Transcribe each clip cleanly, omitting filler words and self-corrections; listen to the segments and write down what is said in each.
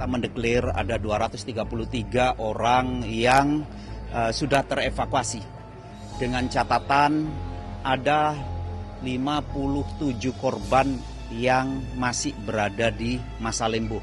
kita mendeklar ada 233 orang yang sudah terevakuasi. Dengan catatan ada 57 korban yang masih berada di Masalembo.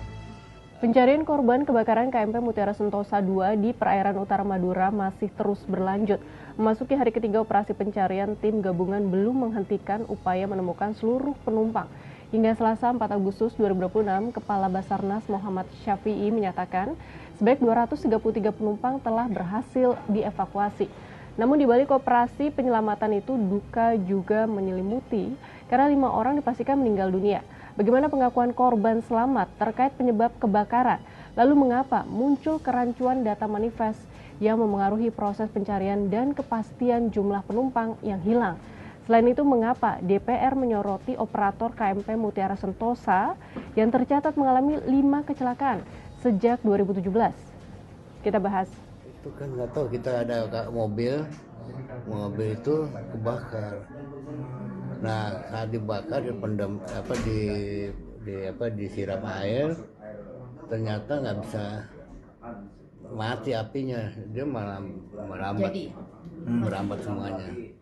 Pencarian korban kebakaran KMP Mutiara Sentosa II di perairan utara Madura masih terus berlanjut. Memasuki hari ketiga operasi pencarian, tim gabungan belum menghentikan upaya menemukan seluruh penumpang. Hingga Selasa 4 Agustus 2026, Kepala Basarnas Muhammad Syafi'i menyatakan sebanyak 233 penumpang telah berhasil dievakuasi. Namun di balik operasi penyelamatan itu duka juga menyelimuti karena 5 orang dipastikan meninggal dunia. Bagaimana pengakuan korban selamat terkait penyebab kebakaran? Lalu mengapa muncul kerancuan data manifest yang memengaruhi proses pencarian dan kepastian jumlah penumpang yang hilang? Selain itu, mengapa DPR menyoroti operator KMP Mutiara Sentosa yang tercatat mengalami 5 kecelakaan sejak 2017? Kita bahas. Itu kan nggak tahu, kita ada mobil itu kebakar. Nah, saat dibakar dipendam disiram air, ternyata nggak bisa mati apinya, dia malah merambat semuanya.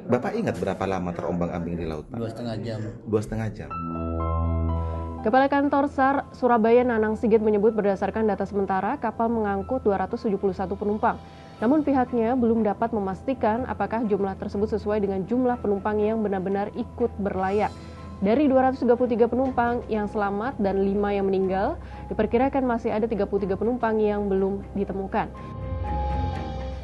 Bapak ingat berapa lama terombang-ambing di laut, Pak? 2,5 jam. 2,5 jam. Kepala Kantor SAR Surabaya Nanang Sigit menyebut berdasarkan data sementara kapal mengangkut 271 penumpang. Namun pihaknya belum dapat memastikan apakah jumlah tersebut sesuai dengan jumlah penumpang yang benar-benar ikut berlayar. Dari 233 penumpang yang selamat dan 5 yang meninggal, diperkirakan masih ada 33 penumpang yang belum ditemukan.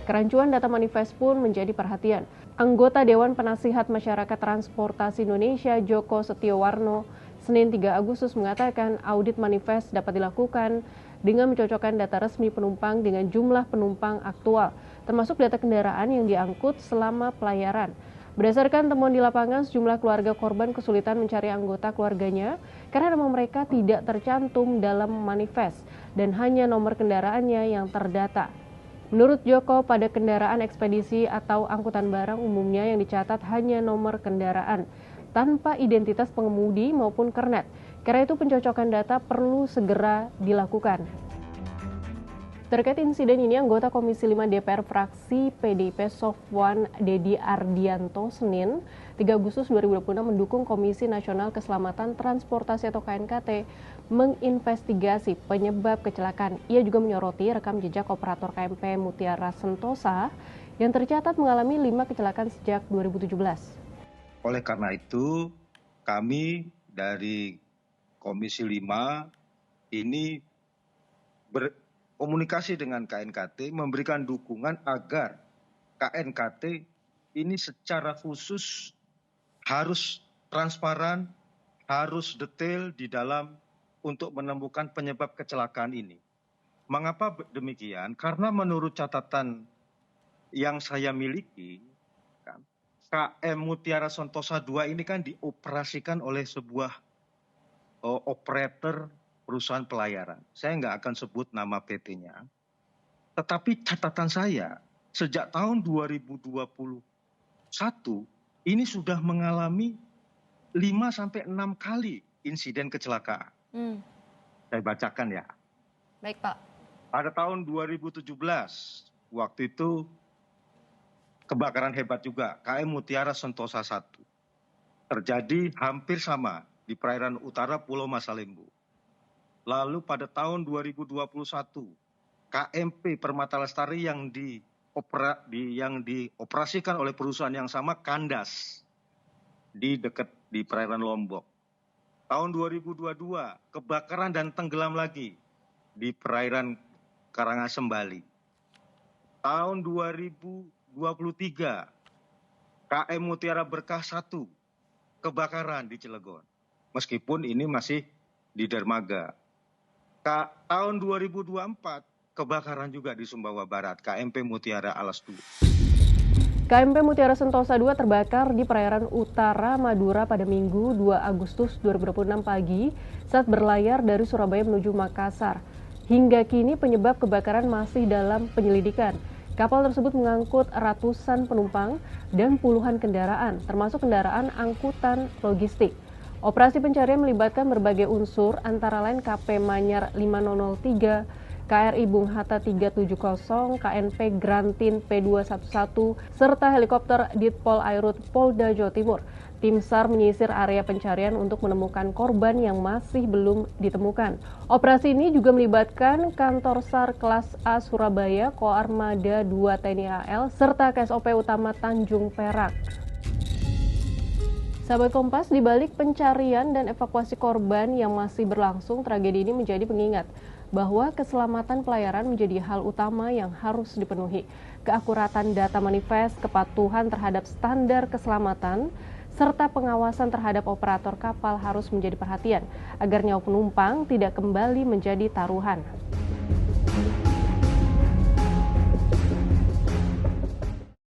Kerancuan data manifest pun menjadi perhatian. Anggota Dewan Penasihat Masyarakat Transportasi Indonesia Joko Setiowarno Senin 3 Agustus mengatakan audit manifest dapat dilakukan dengan mencocokkan data resmi penumpang dengan jumlah penumpang aktual, termasuk data kendaraan yang diangkut selama pelayaran. Berdasarkan temuan di lapangan, sejumlah keluarga korban kesulitan mencari anggota keluarganya karena nama mereka tidak tercantum dalam manifest dan hanya nomor kendaraannya yang terdata. Menurut Joko, pada kendaraan ekspedisi atau angkutan barang umumnya yang dicatat hanya nomor kendaraan, tanpa identitas pengemudi maupun kernet. Karena itu pencocokan data perlu segera dilakukan. Terkait insiden ini, anggota Komisi 5 DPR fraksi PDIP Sofwan Dedi Ardianto Senin 3 Agustus 2026 mendukung Komisi Nasional Keselamatan Transportasi atau KNKT menginvestigasi penyebab kecelakaan. Ia juga menyoroti rekam jejak operator KMP Mutiara Sentosa yang tercatat mengalami 5 kecelakaan sejak 2017. Oleh karena itu, kami dari Komisi 5 ini berkomunikasi dengan KNKT, memberikan dukungan agar KNKT ini secara khusus harus transparan, harus detail di dalam untuk menemukan penyebab kecelakaan ini. Mengapa demikian? Karena menurut catatan yang saya miliki, KM Mutiara Sentosa II ini kan dioperasikan oleh sebuah operator perusahaan pelayaran. Saya nggak akan sebut nama PT-nya. Tetapi catatan saya, sejak tahun 2021, ini sudah mengalami 5-6 kali insiden kecelakaan. Saya bacakan ya. Baik, Pak. Pada tahun 2017, waktu itu kebakaran hebat juga, KM Mutiara Sentosa I. Terjadi hampir sama di perairan utara Pulau Masalembo. Lalu pada tahun 2021, KMP Permata Lestari yang dioperasikan oleh perusahaan yang sama kandas di perairan Lombok. Tahun 2022, kebakaran dan tenggelam lagi di perairan Karangasem, Bali. Tahun 2023, KM Mutiara Berkah I, kebakaran di Cilegon. Meskipun ini masih di dermaga. Tahun 2024, kebakaran juga di Sumbawa Barat, KMP Mutiara Alas II. KMP Mutiara Sentosa II terbakar di perairan utara Madura pada Minggu 2 Agustus 2026 pagi saat berlayar dari Surabaya menuju Makassar. Hingga kini penyebab kebakaran masih dalam penyelidikan. Kapal tersebut mengangkut ratusan penumpang dan puluhan kendaraan, termasuk kendaraan angkutan logistik. Operasi pencarian melibatkan berbagai unsur antara lain KP Manyar 5003, KRI Bung Hatta 370, KNP Grantin P211, serta helikopter Ditpol Airut Polda Jawa Timur. Tim SAR menyisir area pencarian untuk menemukan korban yang masih belum ditemukan. Operasi ini juga melibatkan kantor SAR kelas A Surabaya, Koarmada 2 TNI AL, serta KSOP Utama Tanjung Perak. Sahabat Kompas, di balik pencarian dan evakuasi korban yang masih berlangsung, tragedi ini menjadi pengingat bahwa keselamatan pelayaran menjadi hal utama yang harus dipenuhi. Keakuratan data manifest, kepatuhan terhadap standar keselamatan, serta pengawasan terhadap operator kapal harus menjadi perhatian agar nyawa penumpang tidak kembali menjadi taruhan.